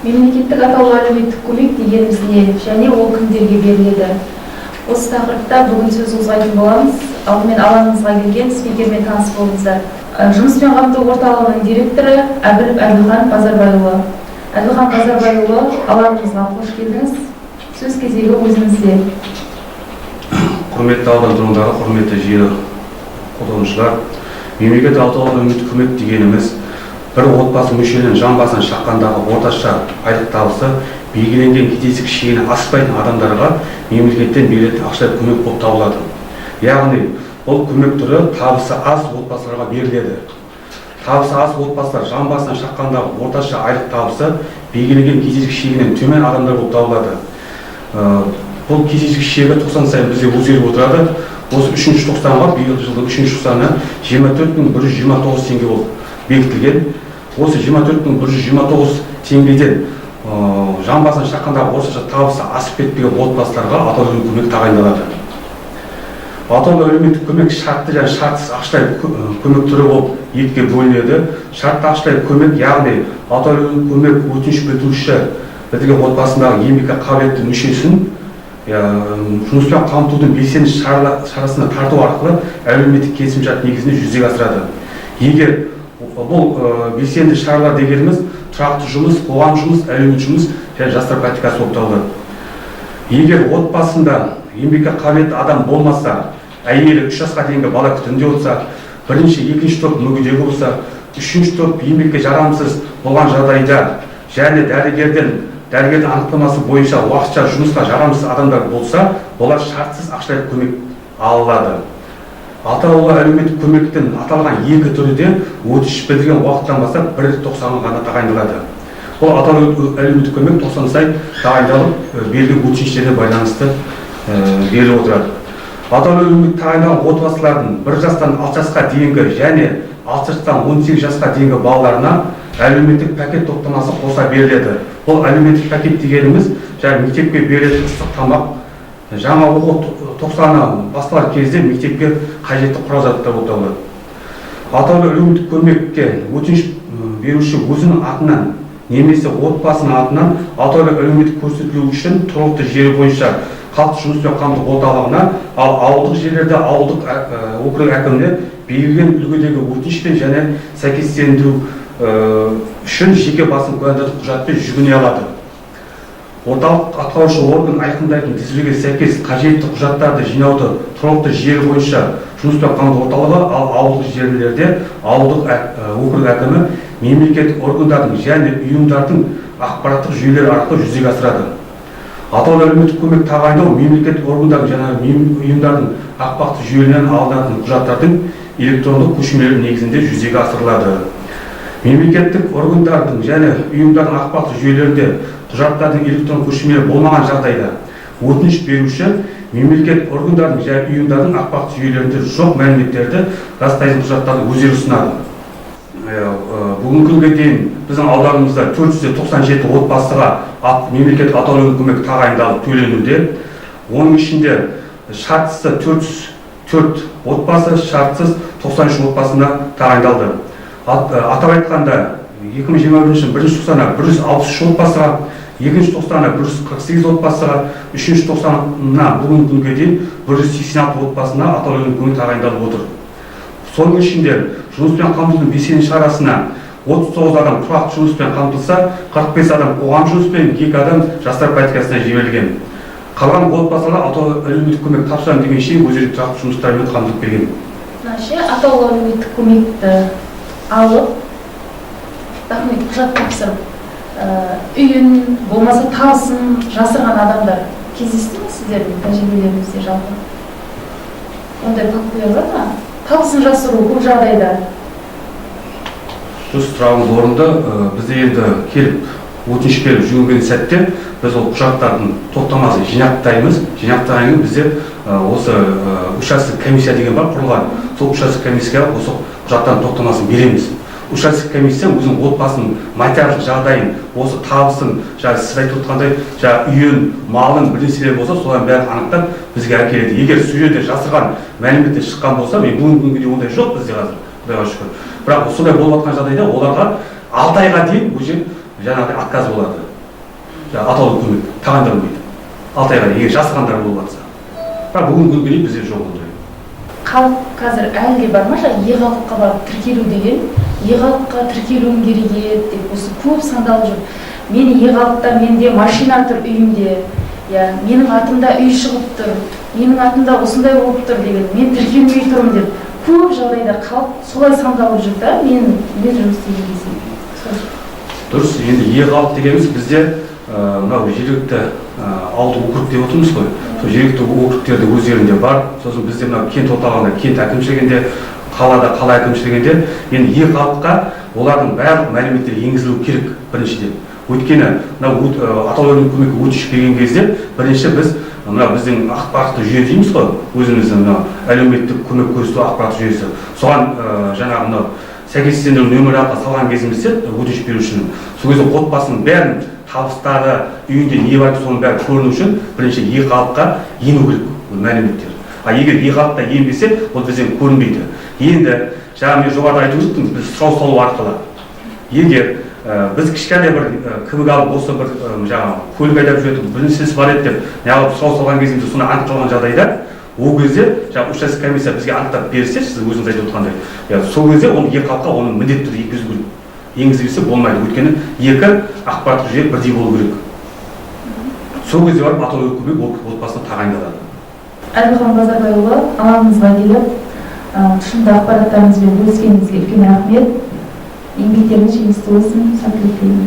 Мемлекеттик атаулуу әлеуметтик көмек дегенimiz не және ол кімдерге беріледі? Осы тақырыпта бүгін сөз қозғайтын боламыз. Алдымен алаңыңызға келген спикермен таныс болыңыздар. Жұмыспен қамту орталығының директоры Әділхан Базарбайұлы. Әділхан Базарбайұлы, алаңыңызға қош келдіңіз. Сөз кезегі өзіңізде. Құрметті аудан тұрғындары, құрметті жүйе қолданушылар, мемлекеттік атаулы әлеуметтік көмек дегеніміз бір отбасы мүшелінің жан басына шаққандағы орташа айлық табысы белгіленген кедейсіздік шегінен аспайтын адамдарға мемлекеттен берілетін ақшалай көмек болып табылады. Яғни бұл көмек түрі табысы аз отбасыларға беріледі. Табысы аз отбасылар жан басына шаққандағы орташа айлық табысы белгіленген кедейсіздік шегінен төмен адамдар болып табылады. Бұл кедейсіздік шегі 90 сайын бізде өзгеріп отырады. Осы 3-ші тоқсанға биылғы жылдың 3-ші тоқсаны 24.129 теңге болып бекітілген. Осы 24.129 теңгеден жан басына шаққандағы орташа табысы асып кетпеген отбасыларға атаулы әлеуметтік көмек тағайындалады. Атаулы әлеуметтік көмек шартты және шартсыз ақшалай көмек түрі болып екіге бөлінеді. Шартты ақшалай көмек, яғни атаулы әлеуметтік көмек өтініш білдірген отбасындағы еңбекке қабілетті мүшесін жұмыспен қамтудың белсенді шарасына тарту арқылы әлеуметтік келісімшарт негізінде жүзеге асырады. Егер бұл белсенді шаралар дегеніміз тұрақты жұмыс, қоғам жұмыс, әлеуметтік жұмыс және жастар практикасы болып табылады. Егер отбасында еңбекке қабілетті адам болмаса, әйелі 3 жасқа дейінгі бала күтімінде болса, бірінші, екінші топ мүгедек болса, үшінші топ еңбекке жарамсыз болған жағдайда және дәрігердің анықтамасы бойынша уақытша жұмысқа жарамсыз адамдар болса, олар шартсыз ақшалай көмек алады. Атаулы әлеуметтік көмектің аталған екі түрі де өтініш білдірген уақыттан бастап 1.90-ға ғана тағайындалады. Бұл атаулы әлеуметтік көмек 90 сайын тағайындалып, берілген өтініштеріне байланысты беріліп отырады. Атаулы әлеуметтік тағайындалған отбасылардың 1 жастан 6 жасқа дейінгі және 6 жастан 18 жасқа дейінгі балаларына әлеуметтік пакет топтамасы қоса беріледі. Бұл әлеуметтік пакет дегеніміз мектепке берілетін ыстық тамақ, жаңа оқу тоқсаны басталар кезде мектепке қажетті құрал-жабдықтар болып табылады. Атаулы әлеуметтік көмекке өтініш беруші өзінің атынан немесе отбасының атынан атаулы әлеуметтік көрсетілу үшін тұрғылықты жері бойынша халықты жұмыспен қамту орталығына, ал ауылдық жерлерде ауылдық округ әкіміне берілген үлгідегі өтінішпен және сәйкестендіру үшін жеке басын куәландыру құжатпен жүгіне алады. Орталық атқарушы орган айқындайтын тізбеге сәйкес қажетті құжаттарды жинауды тұрғылықты жері бойынша жұмыспен қамту орталығы, ал ауылдық жерлерде ауылдық округ әкімі мемлекеттік органдардың және ұйымдардың ақпараттық жүйелері арқылы жүзеге асырады. Атаулы әлеуметтік көмек тағайындау мемлекеттік органдардың және ұйымдардың ақпараттық жүйелерінен алынатын құжаттардың электрондық көшірмелері негізінде жүзеге асырылады. Мемлекеттік органдардың және ұйымдардың ақпараттық жүйелерінде құжаттардың электронды көшірмелері болмаған жағдайда өтініш беруші мемлекеттік органдардың және ұйымдардың ақпараттық жүйелерінде жоқ мәліметтерді растайтын құжаттарды өздері ұсынады. Бүгінгі күнге дейін біздің ауданымызда 497 отбасыға мемлекеттік атаулы әлеуметтік көмек тағайындалып төленуде. Оның ішінде шартсыз 404 отбасы, шартсыз 93 отбасына тағайындалды. Атап айтқанда 2021 жылы 1-ші тоқсанда 163 отбасыға, 2-ші тоқсанда 148 отбасыға, 3-ші тоқсанына бүгінгі күнге дейін 186 отбасына атаулы әлеуметтік көмек тағайындалып отыр. Соның ішінде жұмыспен қамтудың белсенді шарасына 39 адам тұрақты жұмыспен қамтылса, 45 адам қоғам жұмыспен, 2 адам жастар практикасына жіберілген. Қалған отбасыларға атаулы әлеуметтік көмек тапсырамын деген шешім өздері тұрақты жұмыстармен қамтылып келген. Атаулы әлеуметтік көмекті алып, құжат тапсырып, үйін, болмаса табысын жасырған адамдар кездесті ме сіздердің тәжірибелеріңізде жалпы? Ондай фактілер бар ма? Табысын жасыру көп жағдайда. Дұрыс, сұрағыңыз орынды. Бізде енді келіп өтініш беріп жүгінген сәтте біз ол құжаттардың топтамасын жинақтаймыз. Жинақтағаннан бізде осы учаскелік комиссия деген бар құрылған. Сол учаскелік комиссияға осы құжаттардың топтамасын береміз. Учаскелік комиссия өзінің отбасының материалдық жағдайын, осы табысын, сіз айтып отырғандай, үйін, малын, бірнәрселер болса, солардың бәрін анықтап бізге әкеледі. Егер сол жерде жасырған мәліметтер шыққан болса, бүгінгі күнге дейін ондай жоқ бізде қазір, Құдайға шүкір. Бірақ сондай болып жатқан жағдайда оларға 6 айға дейін жаңағыдай отказ болады. атаулы көмек тағайындалмайды. 6 айға егер жасырғандар болып жатса. Бірақ бүгінгі күнге дейін бізде жоқ ондай. Халық қазір әлі де бар ма, e-халыққа барып тіркелу деген, e-халыққа тіркелуім керек еді деп осы көп сандалып жүр. Мен e-халықта менде машина тұр үйімде, менің атымда үй шығып тұр, менің атымда осындай болып тұр деген, мен тіркелмей тұрмын деп көп жағдайда халық солай сандалып жүр да, мен жұмыс істеген кезде. Дұрыс, енді e-халық дегеніміз бізде мынау жергілікті ауылдық округ деп отырмыз ғой. Сол жергілікті округтерде өздерінде бар. Сосын бізде мынау кент орталығында кент әкімшілігінде, қалада қала әкімшілігінде енді e-халыққа олардың барлық мәліметтері енгізілуі керек біріншіден. Өйткені мынау атаулы әлеуметтік көмекке өтініш берген кезде бірінші біз мынау біздің ақпараттық жүйе дейміз ғой, өзіміздің мынау әлеуметтік көмек көрсету ақпараттық жүйесі. Соған жаңағы мынау сәйкестендіру нөмірі арқылы салған кезімізде өтініш берушінің сол кезде отбасының бәрін табыстары, үйінде не бар соның бәрі көріну үшін бірінші e-халыққа ену керек мәліметтер. Егер e-халықта енбесе, ол бізден көрінбейді. Енді жаңа мен жоғарыда айтып өттім, біз сұрау салу арқылы. Егер біз кішкентай бір кімік алып болса бір жаңағы көлік айдап жүретін біріншісі бар еді деп неғып сұрау салған кезімізде соны анықталған жағдайда, ол кезде жаңағы учаскелік комиссия бізге анықтап берсе, сіз өзіңіз айтып отырғандай, сол кезде оны e-халыққа оны міндетті түрде енгізу керек. Енгізбесе болмайды, өйткені екі ақпараттық жүйе бірдей болу керек. Сол кезде барып атаулы көмек отбасына тағайындалады. Әлихан Базарбайұлы, алаңыңызға келіп, тұшымды ақпараттарыңызбен бөліскеніңізге үлкен рахмет. Еңбектеріңіз жемісті болсын, сәттілік тілеймін.